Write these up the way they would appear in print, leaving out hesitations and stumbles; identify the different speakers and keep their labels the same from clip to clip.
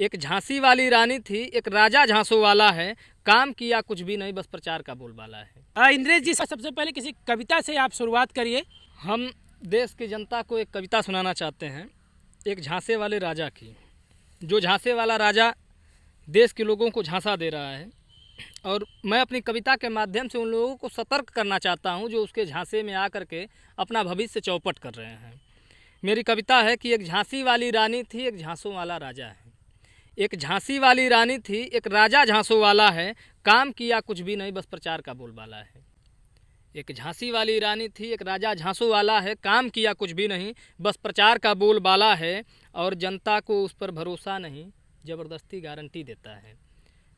Speaker 1: एक झांसी वाली रानी थी, एक राजा झांसो वाला है, काम किया कुछ भी नहीं, बस प्रचार का बोलबाला है।
Speaker 2: इंद्रेश जी, सबसे पहले किसी कविता से आप शुरुआत करिए।
Speaker 1: हम देश की जनता को एक कविता सुनाना चाहते हैं, एक झांसे वाले राजा की। जो झांसे वाला राजा देश के लोगों को झांसा दे रहा है, और मैं अपनी कविता के माध्यम से उन लोगों को सतर्क करना चाहता हूं जो उसके झांसे में आकर के अपना भविष्य चौपट कर रहे हैं। मेरी कविता है कि एक झांसी वाली रानी थी, एक झांसों वाला राजा है। एक झांसी वाली रानी थी, एक राजा झांसों वाला है, काम किया कुछ भी नहीं, बस प्रचार का बोलबाला है। एक झांसी वाली रानी थी, एक राजा झांसों वाला है, काम किया कुछ भी नहीं, बस प्रचार का बोलबाला है। और जनता को उस पर भरोसा नहीं, ज़बरदस्ती गारंटी देता है।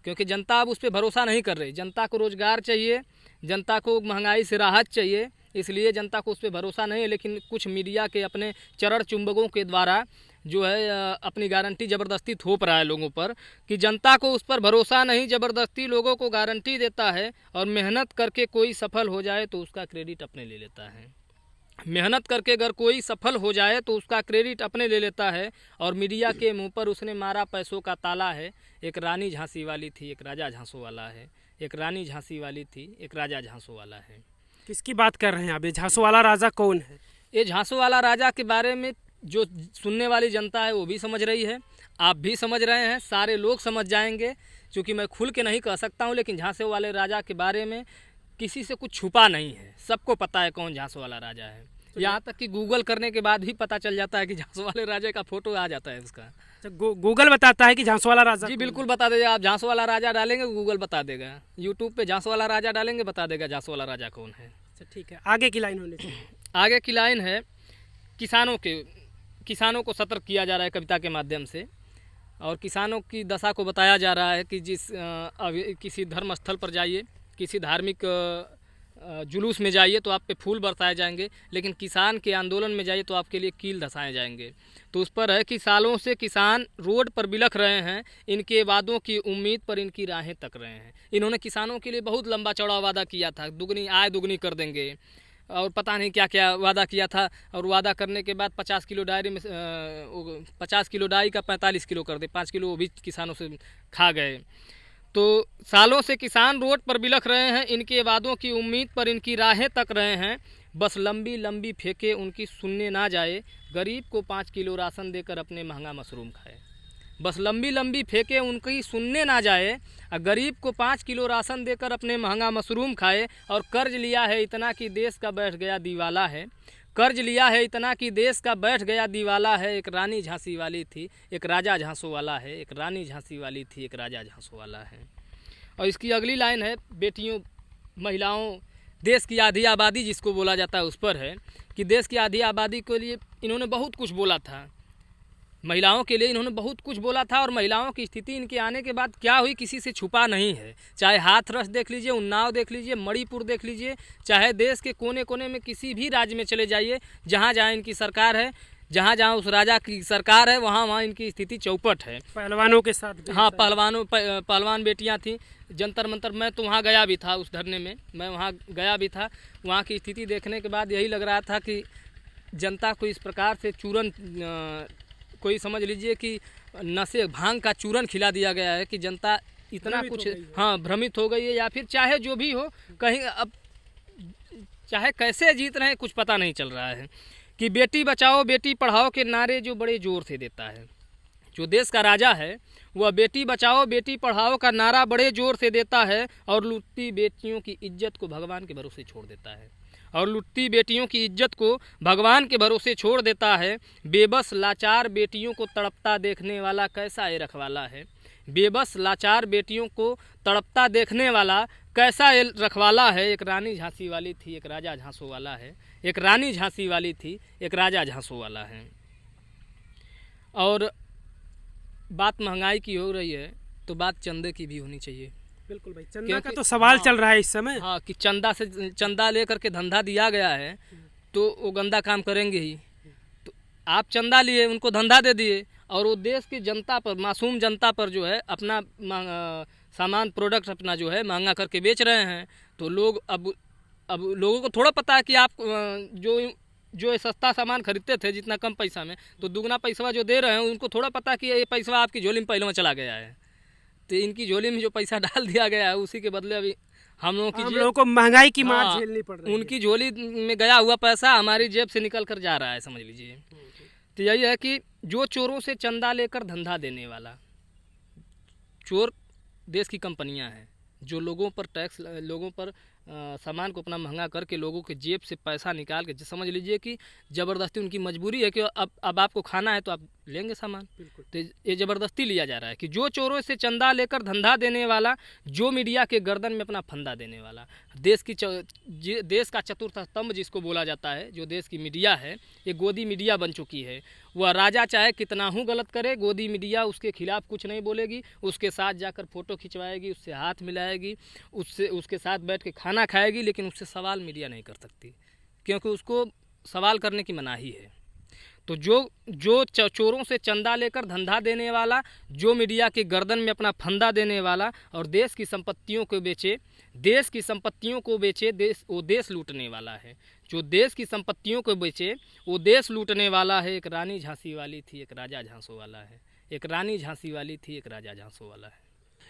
Speaker 1: क्योंकि जनता अब उस पर भरोसा नहीं कर रही। जनता को रोज़गार चाहिए, जनता को महंगाई से राहत चाहिए, इसलिए जनता को उस पर भरोसा नहीं है। लेकिन कुछ मीडिया के अपने चरण चुंबकों के द्वारा जो है अपनी गारंटी ज़बरदस्ती थोप रहा है लोगों पर, कि जनता को उस पर भरोसा नहीं, ज़बरदस्ती लोगों को गारंटी देता है। और मेहनत करके कोई सफल हो जाए तो उसका क्रेडिट अपने ले लेता है। मेहनत करके अगर कोई सफल हो जाए तो उसका क्रेडिट अपने ले लेता है। और मीडिया के मुंह पर उसने मारा पैसों का ताला है। एक रानी झांसी वाली थी, एक राजा झांसों वाला है। एक रानी झांसी वाली थी, एक राजा झांसों वाला है।
Speaker 2: किसकी बात कर रहे हैं आप? ये झांसों वाला राजा कौन है?
Speaker 1: ये झांसों वाला राजा के बारे में जो सुनने वाली जनता है वो भी समझ रही है, आप भी समझ रहे हैं, सारे लोग समझ जाएंगे। क्योंकि मैं खुल के नहीं कह सकता हूँ, लेकिन झांसे वाले राजा के बारे में किसी से कुछ छुपा नहीं है, सबको पता है कौन झांसों वाला राजा है। यहाँ तक कि गूगल करने के बाद भी पता चल जाता है कि झांसों वाले राजा का फोटो आ जाता है उसका।
Speaker 2: गूगल बताता है कि झांसों वाला राजा?
Speaker 1: जी बिल्कुल बता देगा। आप झांसों वाला राजा डालेंगे गूगल बता देगा, यूट्यूब पे झांसों वाला राजा डालेंगे बता देगा झांसों वाला राजा कौन है।
Speaker 2: अच्छा ठीक है, आगे की लाइन होने चाहिए।
Speaker 1: आगे की लाइन है, किसानों को सतर्क किया जा रहा है कविता के माध्यम से। और किसानों की दशा को बताया जा रहा है कि किसी धर्म स्थल पर जाइए, किसी धार्मिक जुलूस में जाइए तो आप पे फूल बरसाए जाएंगे, लेकिन किसान के आंदोलन में जाइए तो आपके लिए कील धसाए जाएंगे। तो उस पर है कि सालों से किसान रोड पर बिलख रहे हैं, इनके वादों की उम्मीद पर इनकी राहें तक रहे हैं। इन्होंने किसानों के लिए बहुत लंबा चौड़ा वादा किया था, दुगनी आय दुगनी कर देंगे, और पता नहीं क्या क्या वादा किया था। और वादा करने के बाद 50 किलो डायरी में 50 किलो डाई का 45 किलो कर दे, 5 किलो वो भी किसानों से खा गए। तो सालों से किसान रोड पर बिलख रहे हैं, इनके वादों की उम्मीद पर इनकी राहें तक रहे हैं। बस लंबी लंबी फेंके उनकी सुनने ना जाए, गरीब को 5 किलो राशन देकर अपने महंगा मशरूम खाए। बस लंबी लंबी फेंके उनकी सुनने ना जाए, और गरीब को 5 किलो राशन देकर अपने महंगा मशरूम खाए। और कर्ज लिया है इतना कि देश का बैठ गया दीवाला है। कर्ज लिया है इतना कि देश का बैठ गया दीवाला है। एक रानी झांसी वाली थी, एक राजा झांसों वाला है। एक रानी झांसी वाली थी, एक राजा झांसों वाला है। और इसकी अगली लाइन है, बेटियों, महिलाओं, देश की आधी आबादी जिसको बोला जाता है उस पर है कि देश की आधी आबादी के लिए इन्होंने बहुत कुछ बोला था। महिलाओं के लिए इन्होंने बहुत कुछ बोला था, और महिलाओं की स्थिति इनके आने के बाद क्या हुई किसी से छुपा नहीं है। चाहे हाथरस देख लीजिए, उन्नाव देख लीजिए, मणिपुर देख लीजिए, चाहे देश के कोने कोने में किसी भी राज्य में चले जाइए, जहाँ जहाँ इनकी सरकार है, जहाँ जहाँ उस राजा की सरकार है, वहाँ वहाँ इनकी स्थिति चौपट है।
Speaker 2: पहलवानों के साथ,
Speaker 1: हाँ, पहलवान बेटियाँ थी, जंतर मंतर, मैं तो वहाँ गया भी था, उस धरने में मैं वहाँ गया भी था। वहाँ की स्थिति देखने के बाद यही लग रहा था कि जनता को इस प्रकार से चूरन, कोई समझ लीजिए कि नशे भांग का चूरन खिला दिया गया है कि जनता इतना कुछ भ्रमित हो गई है, या फिर चाहे जो भी हो, कहीं अब चाहे कैसे जीत रहे हैं कुछ पता नहीं चल रहा है। कि बेटी बचाओ बेटी पढ़ाओ के नारे जो बड़े जोर से देता है, जो देश का राजा है वह बेटी बचाओ बेटी पढ़ाओ का नारा बड़े जोर से देता है। और लुटती बेटियों की इज्जत को भगवान के भरोसे छोड़ देता है। और लुटती बेटियों की इज्जत को भगवान के भरोसे छोड़ देता है। बेबस लाचार बेटियों को तड़पता देखने वाला कैसा ये रखवाला है। बेबस लाचार बेटियों को तड़पता देखने वाला कैसा ये रखवाला है। एक रानी झांसी वाली थी, एक राजा झांसों वाला है। एक रानी झांसी वाली थी, एक राजा झांसों वाला है। और बात महंगाई की हो रही है तो बात चंदे की भी होनी चाहिए।
Speaker 2: बिल्कुल भाई, चंदा का तो सवाल चल रहा है इस समय।
Speaker 1: हाँ, कि चंदा लेकर के धंधा दिया गया है तो वो गंदा काम करेंगे ही। तो आप चंदा लिए, उनको धंधा दे दिए, और वो देश की जनता पर, मासूम जनता पर जो है अपना सामान, प्रोडक्ट अपना जो है महंगा करके बेच रहे हैं। तो लोग अब लोगों को थोड़ा पता है कि आप जो जो ये सस्ता सामान खरीदते थे जितना कम पैसा में, तो दुगना पैसा जो दे रहे हैं उनको थोड़ा पता कि ये पैसा आपकी झोली में पहले में चला गया है। तो इनकी झोली में जो पैसा डाल दिया गया है उसी के बदले अभी हम लोगों
Speaker 2: को महंगाई की मार
Speaker 1: हाँ,
Speaker 2: झेलनी पड़ रही है।
Speaker 1: उनकी झोली में गया हुआ पैसा हमारी जेब से निकल कर जा रहा है, समझ लीजिए। तो यही है कि जो चोरों से चंदा लेकर धंधा देने वाला, चोर देश की कंपनियां हैं जो लोगों पर टैक्स, लोगों पर सामान को अपना महंगा करके लोगों के जेब से पैसा निकाल के, समझ लीजिए कि ज़बरदस्ती उनकी मजबूरी है कि अब आपको खाना है तो आप लेंगे सामान। तो ये ज़बरदस्ती लिया जा रहा है कि जो चोरों से चंदा लेकर धंधा देने वाला, जो मीडिया के गर्दन में अपना फंदा देने वाला, देश का चतुर्थ स्तंभ जिसको बोला जाता है, जो देश की मीडिया है, ये गोदी मीडिया बन चुकी है। वह राजा चाहे कितना हूँ गलत करे, गोदी मीडिया उसके खिलाफ कुछ नहीं बोलेगी, उसके साथ जाकर फ़ोटो खिंचवाएगी, उससे हाथ मिलाएगी, उसके साथ बैठ के खाना खाएगी, लेकिन उससे सवाल मीडिया नहीं कर सकती क्योंकि उसको सवाल करने की मनाही है। तो जो चोरों से चंदा लेकर धंधा देने वाला, जो मीडिया के गर्दन में अपना फंदा देने वाला और देश की संपत्तियों को बेचे, वो देश लूटने वाला है। जो देश की संपत्तियों को बेचे वो देश लूटने वाला है। एक रानी झांसी वाली थी, एक राजा झांसो वाला है। एक रानी झांसी वाली थी, एक राजा झांसो वाला है।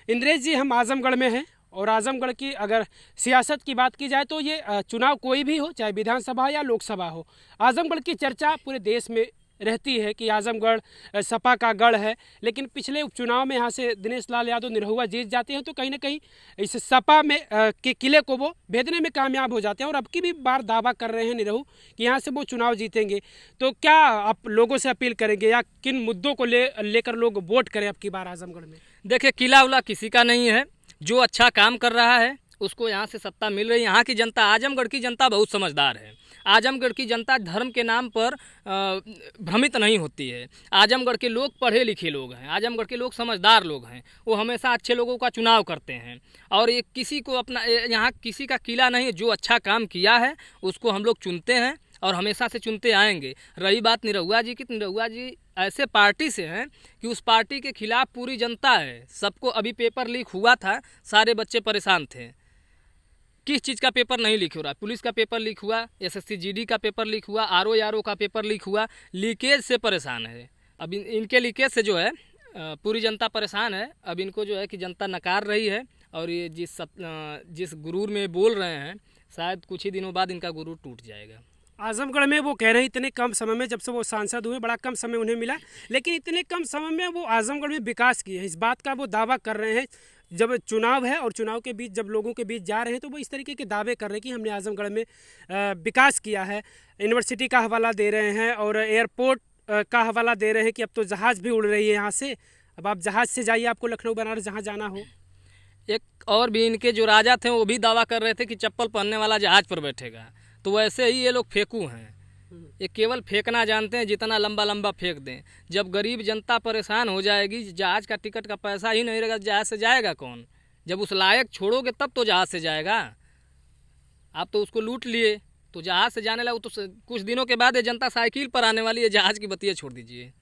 Speaker 2: इंद्रेश जी, हम आजमगढ़ में हैं और आजमगढ़ की अगर सियासत की बात की जाए तो ये चुनाव कोई भी हो, चाहे विधानसभा या लोकसभा हो, आजमगढ़ की चर्चा पूरे देश में रहती है कि आजमगढ़ सपा का गढ़ है। लेकिन पिछले उपचुनाव में यहाँ से दिनेश लाल यादव निरहुआ जीत जाते हैं तो कहीं ना कहीं इस सपा में के किले को वो भेदने में कामयाब हो जाते हैं और अब की भी बार दावा कर रहे हैं निरहु कि यहाँ से वो चुनाव जीतेंगे। तो क्या आप लोगों से अपील करेंगे या किन मुद्दों को लेकर लोग वोट करें अब की बार आजमगढ़ में?
Speaker 1: देखिए, किला उला किसी का नहीं है। जो अच्छा काम कर रहा है उसको यहाँ से सत्ता मिल रही है। यहाँ की जनता, आजमगढ़ की जनता बहुत समझदार है। आजमगढ़ की जनता धर्म के नाम पर भ्रमित नहीं होती है। आजमगढ़ के लोग पढ़े लिखे लोग हैं, आजमगढ़ के लोग समझदार लोग हैं। वो हमेशा अच्छे लोगों का चुनाव करते हैं और ये किसी को अपना, यहाँ किसी का किला नहीं है। जो अच्छा काम किया है उसको हम लोग चुनते हैं और हमेशा से चुनते आएंगे। रही बात निरहुआ जी की, निरहुआ जी ऐसे पार्टी से हैं कि उस पार्टी के खिलाफ पूरी जनता है। सबको अभी पेपर लीक हुआ था, सारे बच्चे परेशान थे। किस चीज़ का पेपर नहीं लीक हो रहा? पुलिस का पेपर लीक हुआ, SSC GD का पेपर लीक हुआ, RO का पेपर लीक हुआ। लीकेज से परेशान है। अब इनके लीकेज से जो है पूरी जनता परेशान है। अब इनको जो है कि जनता नकार रही है और ये जिस गुरूर में बोल रहे हैं, शायद कुछ ही दिनों बाद इनका गुरूर टूट जाएगा।
Speaker 2: आजमगढ़ में वो कह रहे हैं इतने कम समय में, जब से वो सांसद हुए बड़ा कम समय उन्हें मिला, लेकिन इतने कम समय में वो आजमगढ़ में विकास किए हैं। इस बात का वो दावा कर रहे हैं। जब चुनाव है और चुनाव के बीच जब लोगों के बीच जा रहे हैं तो वो इस तरीके के दावे कर रहे हैं कि हमने आजमगढ़ में विकास किया है। यूनिवर्सिटी का हवाला दे रहे हैं और एयरपोर्ट का हवाला दे रहे हैं कि अब तो जहाज़ भी उड़ रही है यहाँ से। अब आप जहाज़ से जाइए, आपको लखनऊ बनारस जहाँ जाना हो।
Speaker 1: एक और भी इनके जो राजा थे वो भी दावा कर रहे थे कि चप्पल पहनने वाला जहाज़ पर बैठेगा। तो वैसे ही ये लोग फेंकू हैं। ये केवल फेंकना जानते हैं, जितना लंबा लंबा फेंक दें। जब गरीब जनता परेशान हो जाएगी, जहाज़ का टिकट का पैसा ही नहीं रहेगा, जहाज़ से जाएगा कौन? जब उस लायक छोड़ोगे तब तो जहाज़ से जाएगा। आप तो उसको लूट लिए, तो जहाज़ से जाने लगा तो कुछ दिनों के बाद ये जनता साइकिल पर आने वाली है। जहाज़ की बत्तियाँ छोड़ दीजिए।